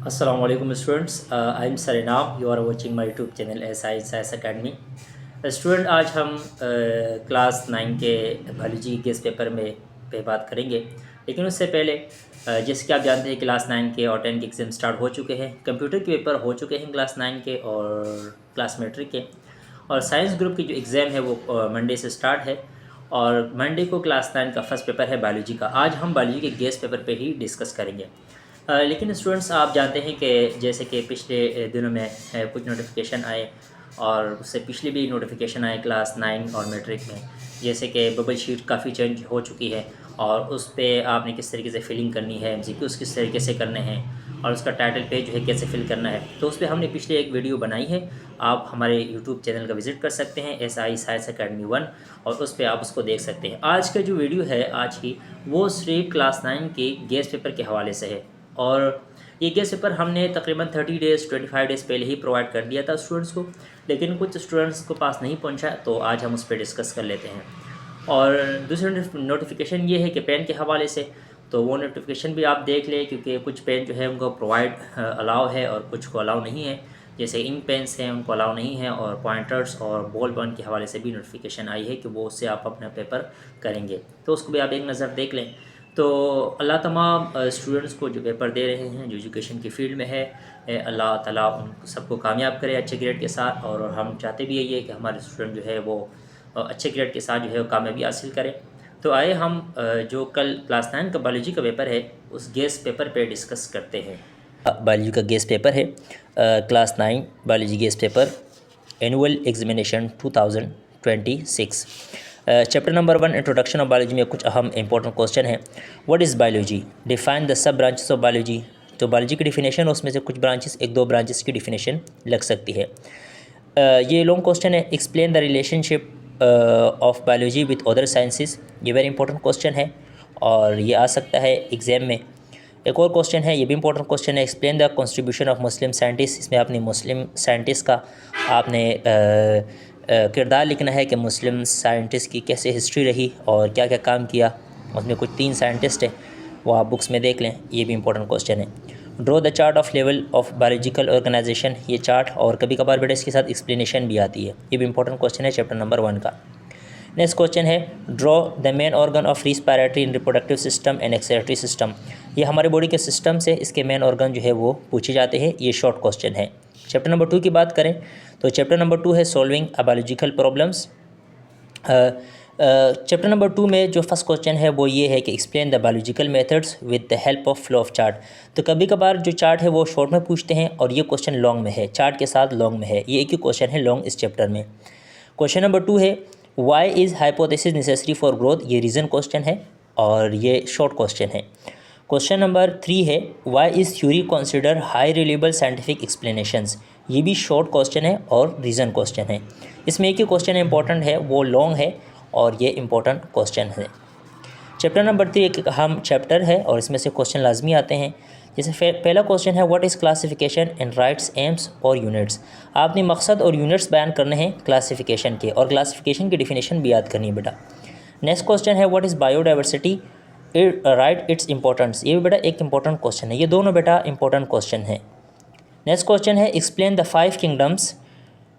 Assalamu alaikum students. I'm Sarinam. You are watching my YouTube channel SI Science Academy. Student आज हम class 9 के biology guest paper में पे बात करेंगे, लेकिन उससे पहले जैसे कि आप जानते हैं क्लास 9 के और 10 के एग्ज़ाम स्टार्ट हो चुके हैं। कंप्यूटर के पेपर हो चुके हैं क्लास 9 के और क्लास मैट्रिक के, और साइंस ग्रुप की जो एग्ज़ाम है वो मंडे से स्टार्ट है। और मंडे को क्लास 9 का फर्स्ट पेपर है बायोलॉजी का। आज हम बायोलॉजी के गेस्ट पेपर पे ही डिस्कस करेंगे। लेकिन स्टूडेंट्स आप जानते हैं कि जैसे कि पिछले दिनों में कुछ नोटिफिकेशन आए और उससे पिछले भी नोटिफिकेशन आए क्लास 9 और मैट्रिक में, जैसे कि बबल शीट काफ़ी चेंज हो चुकी है और उस पर आपने किस तरीके से फिलिंग करनी है, एमसीक्यूज़ किस तरीके से करने हैं और उसका टाइटल पेज जो है कैसे फिल करना है। तो उस पर हमने पिछले एक वीडियो बनाई है। आप हमारे यूट्यूब चैनल का विज़िट कर सकते हैं SI साइंस अकेडमी 1, और उस पर आप उसको देख सकते हैं। आज का जो वीडियो है आज की, वो सिर्फ क्लास 9 के गेस्ट पेपर के हवाले से है। और ये गेस्ट पेपर हमने तकरीबन 30 डेज़ 25 डेज़ पहले ही प्रोवाइड कर दिया था स्टूडेंट्स को, लेकिन कुछ स्टूडेंट्स को पास नहीं पहुंचा, तो आज हम उस पर डिस्कस कर लेते हैं। और दूसरी नोटिफिकेशन ये है कि पेन के हवाले से, तो वो नोटिफिकेशन भी आप देख लें, क्योंकि कुछ पेन जो है उनको प्रोवाइड अलाउ है और कुछ को अलाउ नहीं है। जैसे इंक पेन्स हैं उनको अलाउ नहीं है, और पॉइंटर्स और बॉल पेन के हवाले से भी नोटिफिकेशन आई है कि वो उससे आप अपना पेपर करेंगे, तो उसको भी आप एक नज़र देख लें। तो अल्लाह तमाम स्टूडेंट्स को जो पेपर दे रहे हैं, जो एजुकेशन की फ़ील्ड में है, अल्लाह ताला उन सबको कामयाब करे अच्छे ग्रेड के साथ। और हम चाहते भी यही है कि हमारे स्टूडेंट जो है वो अच्छे ग्रेड के साथ जो है कामयाबी हासिल करें। तो आए हम जो कल क्लास 9 का बायोलॉजी का पेपर है उस गेस्ट पेपर पे डिस्कस करते हैं। बायोलॉजी का गेस्ट पेपर है class 9 biology guest paper annual examination 2026। Chapter number 1 introduction of biology में कुछ अहम इंपॉर्टेंट क्वेश्चन है। What is biology, define the sub branches of biology. तो बायोलॉजी की डिफिनेशन, उसमें से कुछ ब्रांचेस, एक दो ब्रांचेस की डिफिनेशन लग सकती है। ये लॉन्ग क्वेश्चन है। Explain the relationship of biology with other sciences. ये वेरी इंपॉर्टेंट क्वेश्चन है और ये आ सकता है एग्जाम में। एक और क्वेश्चन है, ये भी इंपॉर्टेंट क्वेश्चन है। Explain the contribution of Muslim scientist. इसमें आपने मुस्लिम साइंटिस्ट का आपने किरदार लिखना है कि मुस्लिम साइंटिस्ट की कैसे हिस्ट्री रही और क्या क्या काम किया। उसमें कुछ 3 साइंटिस्ट हैं, वो आप बुक्स में देख लें। ये भी इंपॉर्टेंट क्वेश्चन है। Draw the chart of level of biological organisation. ये चार्ट, और कभी कभार बेटा इसके साथ एक्सप्लेनेशन भी आती है। ये भी इंपॉर्टेंट क्वेश्चन है चैप्टर नंबर 1 का। नेक्स्ट क्वेश्चन है, draw the main organ of respiratory and reproductive system and excretory system. ये हमारे बॉडी के सिस्टम से इसके मेन ऑर्गन जो है वो पूछे जाते हैं। ये शॉर्ट क्वेश्चन है। चैप्टर नंबर 2 की बात करें तो चैप्टर नंबर 2 है solving a biological problems. Chapter number 2 में जो फर्स्ट क्वेश्चन है वो ये है कि explain the biological methods with the help of flow of chart. तो कभी कभार जो चार्ट है वो शॉर्ट में पूछते हैं और ये क्वेश्चन लॉन्ग में है, चार्ट के साथ लॉन्ग में है। ये एक ही क्वेश्चन है लॉन्ग इस चैप्टर में। क्वेश्चन नंबर 2 है why is hypothesis necessary for growth. ये रीज़न क्वेश्चन है और ये शॉर्ट क्वेश्चन है। क्वेश्चन नंबर 3 है why is theory consider high reliable scientific explanations. ये भी शॉर्ट क्वेश्चन है और रीज़न क्वेश्चन है। इसमें एक ही क्वेश्चन इंपॉर्टेंट है, वो लॉन्ग है और ये इंपॉर्टेंट क्वेश्चन है। चैप्टर नंबर 3 एक अहम चैप्टर है और इसमें से क्वेश्चन लाजमी आते हैं। जैसे पहला क्वेश्चन है what is classification in rights, AIIMS और यूनिट्स। आपने मकसद और यूनिट्स बयान करने हैं क्लासिफिकेशन के, और क्लासिफिकेशन की डिफिनेशन भी याद करनी है बेटा। नेक्स्ट क्वेश्चन है what is biodiversity, right its importance. ये भी बेटा एक इंपॉर्टेंट क्वेश्चन है। ये दोनों बेटा इंपॉर्टेंट क्वेश्चन है। नेक्स्ट क्वेश्चन है explain the 5 kingdoms,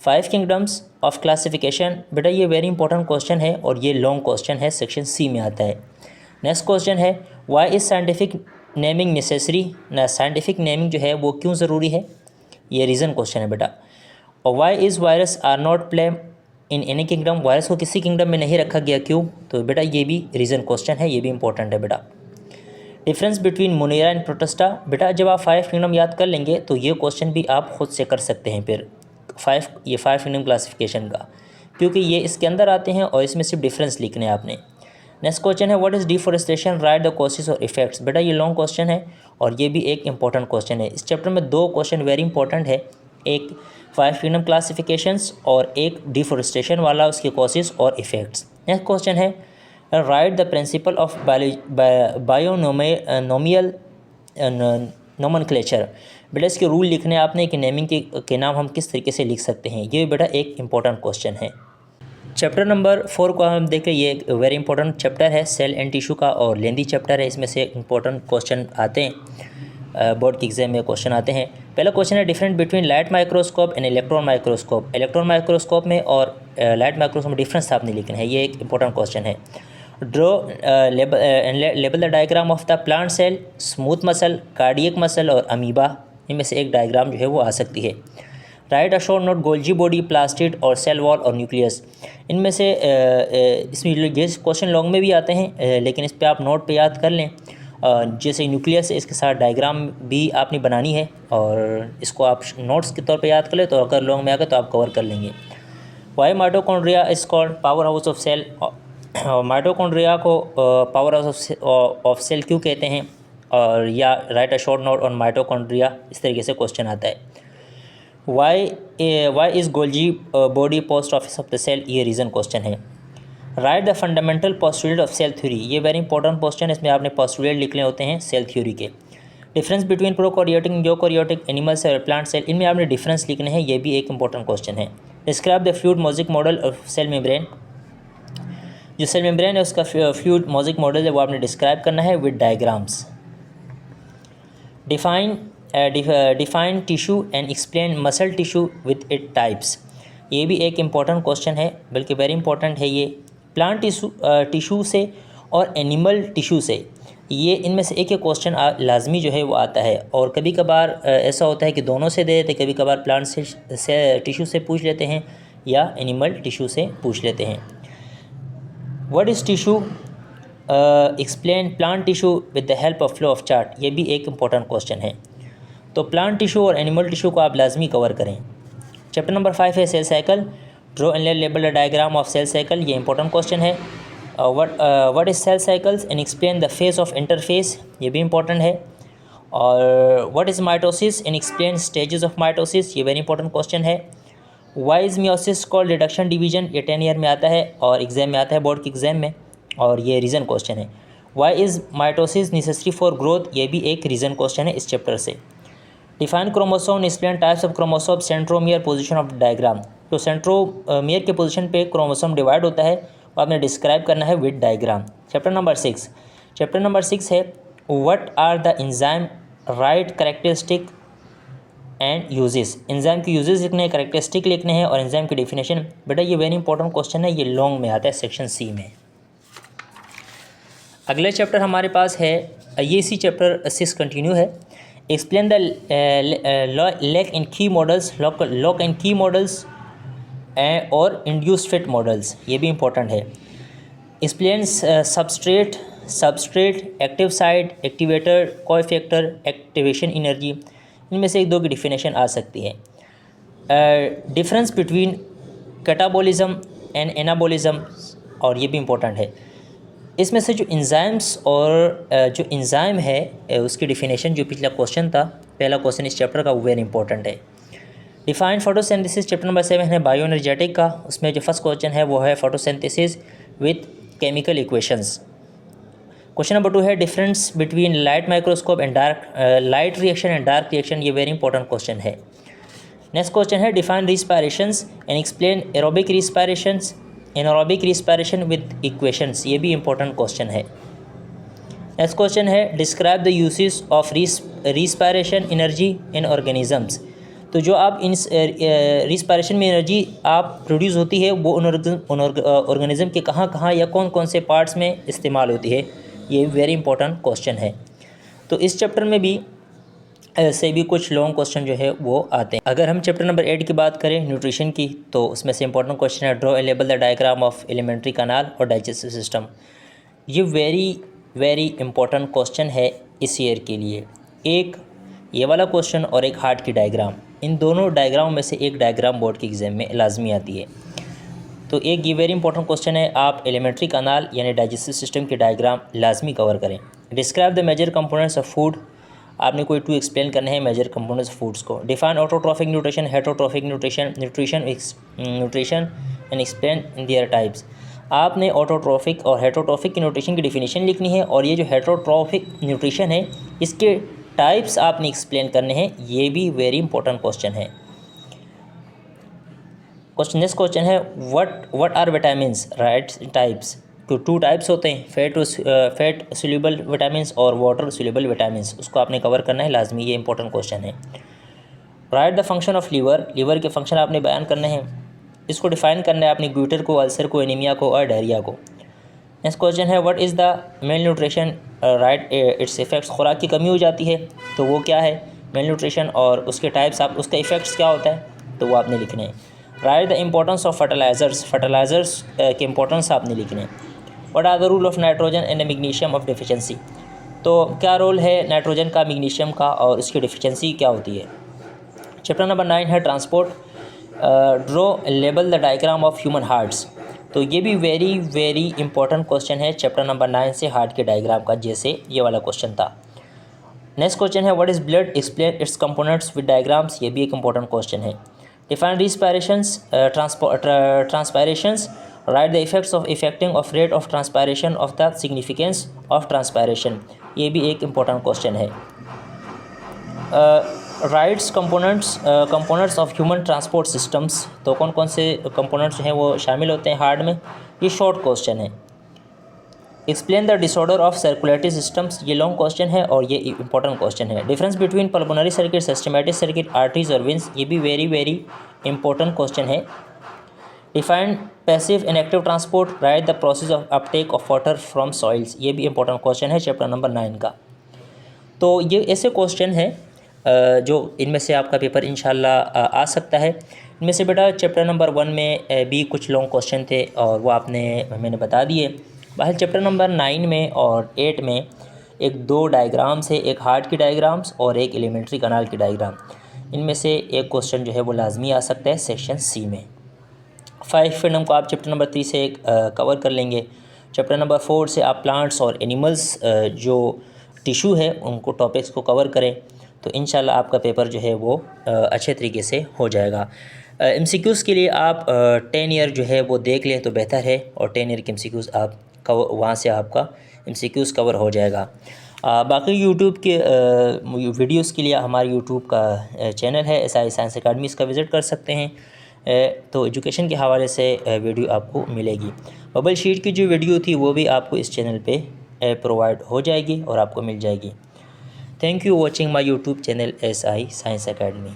5 kingdoms of classification. बेटा ये वेरी इंपॉर्टेंट क्वेश्चन है और ये लॉन्ग क्वेश्चन है, सेक्शन सी में आता है। नेक्स्ट क्वेश्चन है why is scientific naming necessary. ना साइंटिफिक नेमिंग जो है वो क्यों ज़रूरी है, ये रीज़न क्वेश्चन है बेटा। और why is virus are not play in any kingdom. Virus को किसी किंगडम में नहीं रखा गया, क्यों? तो बेटा ये भी रीज़न क्वेश्चन है, ये भी इंपॉर्टेंट है बेटा। Difference between Monera and Protista. बेटा जब आप 5 किंगडम याद कर लेंगे तो ये क्वेश्चन भी आप खुद से कर सकते हैं फिर 5 किंगडम क्लासिफिकेशन का, क्योंकि ये इसके अंदर आते हैं और इसमें सिर्फ डिफरेंस लिखने हैं आपने। नेक्स्ट क्वेश्चन है what is deforestation, right the causes और इफेक्ट्स। बेटा ये लॉन्ग क्वेश्चन है और ये भी एक इंपॉर्टेंट क्वेश्चन है। इस चैप्टर में 2 क्वेश्चन वेरी इंपॉर्टेंट है, एक 5 किंगडम क्लासिफिकेशंस और एक डिफॉरेस्टेशन वाला, उसके कॉजेस और इफेक्ट्स। नेक्स्ट क्वेश्चन है write the principle of binomial nomenclature. बेटा इसके रूल लिखने आपने कि नेमिंग के नाम हम किस तरीके से लिख सकते हैं। ये बेटा एक इंपॉर्टेंट क्वेश्चन है। चैप्टर नंबर 4 को हम देखें, ये एक वेरी इंपॉर्टेंट चैप्टर है, सेल एंड टिश्यू का, और लेंदी चैप्टर है। इसमें से इंपॉर्टेंट क्वेश्चन आते हैं। बोर्ड के एग्जाम में क्वेश्चन आते हैं। पहला क्वेश्चन है difference between light microscope and electron microscope. Electron microscope में और लाइट माइक्रोस्कोप में डिफरेंस आपने लिखना है, ये एक इंपॉर्टेंट क्वेश्चन है। Draw label the diagram of the plant cell, smooth muscle, cardiac muscle और अमीबा, इनमें से एक डायग्राम जो है वो आ सकती है। Right a short note Golgi body, plastid और सेल वॉल और न्यूक्लियस, इनमें से इसमें ये क्वेश्चन लॉन्ग में भी आते हैं, लेकिन इस पर आप नोट पे याद कर लें। जैसे न्यूक्लियस इसके साथ डायग्राम भी आपने बनानी है और इसको आप नोट्स के तौर पे याद कर ले, तो अगर लॉन्ग में आ गए तो आप कवर कर लेंगे। Why mitochondria is called power house of cell. Mitochondria को पावर हाउस ऑफ सेल क्यों कहते हैं, और या write a short note on mitochondria, इस तरीके से क्वेश्चन आता है। Why is Golgi body post office of the cell, ये रीज़न क्वेश्चन है। Write the fundamental postulate of cell theory, ये वेरी इंपॉर्टेंट क्वेश्चन है, इसमें आपने पोस्टुलेट लिखने होते हैं सेल थ्योरी के। Difference between prokaryotic eukaryotic animal cell और प्लांट सेल, इनमें आपने डिफरेंस लिखने हैं, ये भी एक इंपॉर्टेंट क्वेश्चन है। Describe the fluid mosaic model of cell membrane, जो सेल मेम्ब्रेन है उसका फ्लूइड मोज़ेक मॉडल है वो आपने डिस्क्राइब करना है with diagrams. Define tissue and explain muscle tissue with it types, ये भी एक इम्पॉर्टेंट क्वेश्चन है, बल्कि वेरी इंपॉर्टेंट है ये। प्लांट टिश्यू से और एनिमल टिश्यू से, ये इनमें से एक क्वेश्चन लाजमी जो है वो आता है, और कभी कभार ऐसा होता है कि दोनों से दे देते, कभी कभार प्लांट से टिश्यू से पूछ लेते हैं या एनिमल टिश्यू से पूछ लेते हैं। What is tissue, explain plant tissue with the help of flow of chart, ये भी एक इम्पॉर्टेंट क्वेश्चन है। तो प्लांट टिश्यू और एनिमल टिश्यू को आप लाजमी कवर करें। चैप्टर नंबर 5 है cell cycle, draw and label the diagram of cell cycle, ये इंपॉर्टेंट क्वेश्चन है। What is cell cycles and explain the phase of interphase, ये भी इंपॉर्टेंट है। और what is mitosis and explain stages of mitosis, ये very important question है। Why is meiosis called reduction division, ये 10 year में आता है और एग्जाम में आता है, बोर्ड के एग्जाम में, और ये रीज़न क्वेश्चन है। Why is mitosis necessary for growth, ये भी एक रीज़न क्वेश्चन है इस चैप्टर से। Define chromosome, explain types of chromosome, centromere, position of diagram, तो सेंट्रोमियर के पोजीशन पे क्रोमोसोम डिवाइड होता है, और आपने डिस्क्राइब करना है विद डायग्राम। चैप्टर नंबर 6 है what are the enzyme, write characteristic and uses, enzyme के यूजेस लिखने हैं, कैरेक्टरिस्टिक लिखने हैं और एंजाइम की डेफिनेशन। बेटा ये वेरी इंपॉर्टेंट क्वेश्चन है, ये लॉन्ग में आता है सेक्शन सी में। अगले चैप्टर हमारे पास है, ये इसी चैप्टर 6 कंटिन्यू है। एक्सप्लेन द लॉक एंड की मॉडल्स, लॉक एंड की मॉडल्स और इंड्यूस्ड फिट मॉडल्स, ये भी इंपॉर्टेंट है। Explain substrate, active site, activator, coefficient, activation energy, इनमें से एक दो की डिफिनेशन आ सकती है। Difference between catabolism and anabolism, और ये भी इंपॉर्टेंट है। इसमें से जो एंजाइम्स और जो एंजाइम है उसकी डिफिनेशन, जो पिछला क्वेश्चन था, पहला क्वेश्चन इस चैप्टर का, वो वेरी इंपॉर्टेंट है। डिफाइन फोटोसिंथेसिस, चैप्टर नंबर 7 है बायो एनर्जेटिक का, उसमें जो फर्स्ट क्वेश्चन है वो है photosynthesis with chemical equations. Question number 2 है difference between light microscope and light reaction and dark reaction, ये वेरी इंपॉर्टेंट क्वेश्चन है। नेक्स्ट क्वेश्चन है define respirations and explain aerobic respirations, anaerobic respiration with equations, ये भी important question है। Next question है describe the uses of respiration energy in organisms, तो जो आप इन रिस्पायरेशन में एनर्जी आप प्रोड्यूस होती है वो उन ऑर्गेनिज्म के कहाँ या कौन कौन से पार्ट्स में इस्तेमाल होती है, ये वेरी इंपॉर्टेंट क्वेश्चन है। तो इस चैप्टर में भी ऐसे भी कुछ लॉन्ग क्वेश्चन जो है वो आते हैं। अगर हम चैप्टर नंबर 8 की बात करें न्यूट्रिशन की, तो उसमें से इंपॉर्टेंट क्वेश्चन है draw and label the diagram of alimentary canal और डाइजेस्टिव सिस्टम, ये वेरी इंपॉर्टेंट क्वेश्चन है इस ईयर के लिए। एक ये वाला क्वेश्चन और एक हार्ट की डायग्राम, इन दोनों डायग्राम में से एक डायग्राम बोर्ड के एग्जाम में लाजमी आती है। तो एक ये वेरी इंपॉर्टेंट क्वेश्चन है, आप एलिमेंट्री कैनाल यानी डाइजेस्टिव सिस्टम की डायग्राम लाजमी कवर करें। Describe the major components of food, आपने कोई 2 एक्सप्लेन करने हैं मेजर कंपोनेंट्स ऑफ फूड्स को। Define autotrophic nutrition, heterotrophic nutrition and explain in their types, आपने ऑटोट्रॉफिक और हेटरोट्रॉफिक की न्यूट्रिशन की डिफिनेशन लिखनी है, और ये जो हेटरोट्रॉफिक न्यूट्रिशन है इसके टाइप्स आपने एक्सप्लेन करने हैं, ये भी वेरी इंपॉर्टेंट क्वेश्चन है। नेक्स्ट क्वेश्चन है what are vitamins, write types, two types होते हैं, फैट सोल्यूबल विटामिन और वाटर सोल्यूबल विटामिन, उसको आपने कवर करना है लाजमी, ये इंपॉर्टेंट क्वेश्चन है। Write the function of liver, liver के फंक्शन आपने बयान करने हैं, इसको डिफाइन करना है आपने ग्लूटर को, अल्सर को, एनीमिया को और डायरिया को। नेक्स्ट क्वेश्चन है what is the mail nutrition, right it's effects, खुराक की कमी हो जाती है तो वो क्या है मेल न्यूट्रिशन, और उसके टाइप्स, आप उसका इफेक्ट्स क्या होता है तो वो आपने लिखने हैं। Write the importance of fertilisers, fertilisers के इंपॉर्टेंस आपने लिखने हैं। What are the role of nitrogen and magnesium of deficiency, तो क्या रोल है नाइट्रोजन का, मैग्नीशियम का, और उसकी डिफिशिएंसी क्या होती है। चैप्टर नंबर 9 है transport, draw label the diagram of human hearts, तो ये भी वेरी वेरी इंपॉर्टेंट क्वेश्चन है चैप्टर नंबर 9 से, हार्ट के डायग्राम का, जैसे ये वाला क्वेश्चन था। नेक्स्ट क्वेश्चन है what is blood, explain its components with diagrams, ये भी एक इंपॉर्टेंट क्वेश्चन है। Define respirations, transpirations, write the effects of affecting of rate of transpiration of the significance of transpiration, ये भी एक इंपॉर्टेंट क्वेश्चन है। Writes components of human transport systems, तो कौन कौन से कंपोनेंट्स हैं वो शामिल होते हैं हार्ट में, ये शॉर्ट क्वेश्चन है। Explain the disorder of circulatory systems, ये लॉन्ग क्वेश्चन है और ये इंपॉर्टेंट क्वेश्चन है। Difference between pulmonary circuit, systematic circuit, arteries और वेन्स, ये भी वेरी वेरी इंपॉर्टेंट क्वेश्चन है। Define passive inactive transport, right the process of Uptake of water from soils, ये भी इंपॉर्टेंट क्वेश्चन है चैप्टर नंबर 9 का। तो ये ऐसे क्वेश्चन है जो इनमें से आपका पेपर इंशाल्लाह आ सकता है। इनमें से बेटा चैप्टर नंबर 1 में भी कुछ लॉन्ग क्वेश्चन थे और वो मैंने बता दिए। बाहर चैप्टर नंबर 9 में और 8 में एक 2 डायग्राम्स है, एक हार्ट की डायग्राम्स और एक एलिमेंट्री कनाल की डायग्राम, इनमें से एक क्वेश्चन जो है वो लाजमी आ सकता है सेक्शन सी में। 5 फिर हमको आप चैप्टर नंबर 3 से कवर कर लेंगे। चैप्टर नंबर 4 से आप प्लांट्स और एनिमल्स जो टिश्यू है उनको टॉपिक्स को कवर करें, तो इंशाल्लाह आपका पेपर जो है वो अच्छे तरीके से हो जाएगा। MCQs के लिए आप 10 ईयर जो है वो देख लें तो बेहतर है, और 10 ईयर के MCQs आप वहाँ से आपका MCQs कवर हो जाएगा। बाकी यूट्यूब के वीडियोस के लिए हमारे यूट्यूब का चैनल है SI साइंस अकेडमी, इसका विज़िट कर सकते हैं। तो एजुकेशन के हवाले से वीडियो आपको मिलेगी। बबल शीट की जो वीडियो थी वो भी आपको इस चैनल पे प्रोवाइड हो जाएगी और आपको मिल जाएगी। Thank you watching my YouTube channel SI science academy.